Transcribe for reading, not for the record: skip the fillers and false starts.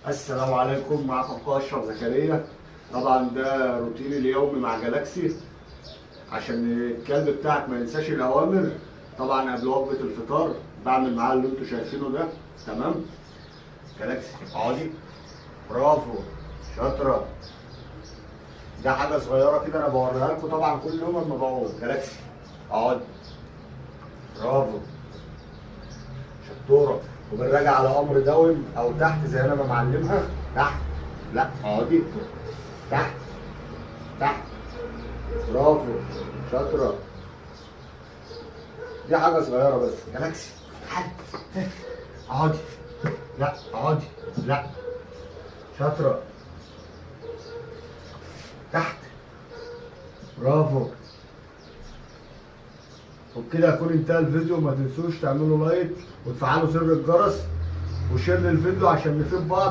السلام عليكم، معكم اخويا اشرف زكريا. طبعا ده روتيني اليومي مع جالاكسي عشان الكلب بتاعك ما ينساش الاوامر. طبعا قبل وجبه الفطار بعمل معاه اللي انتوا شايفينه ده. تمام. جالاكسي اقعدي، برافو، شاطره. ده حاجه صغيره كده انا بوريها لكم طبعا كل يوم لما بقعد. جالاكسي اقعدي، برافو، شطوره. وبنراجع على امر داوم او تحت زي انا ما معلمها. تحت، لا اقعدي، تحت، تحت، برافو، شاطره. دي حاجه صغيره بس. جالاكسي تعالي، اقعدي، لا اقعدي، لا، شاطره، تحت، برافو. وبكده يكون انتهى الفيديو. ما تنسوش تعملوا لايك وتفعلوا زر الجرس وشير للفيديو عشان نفيد بعض.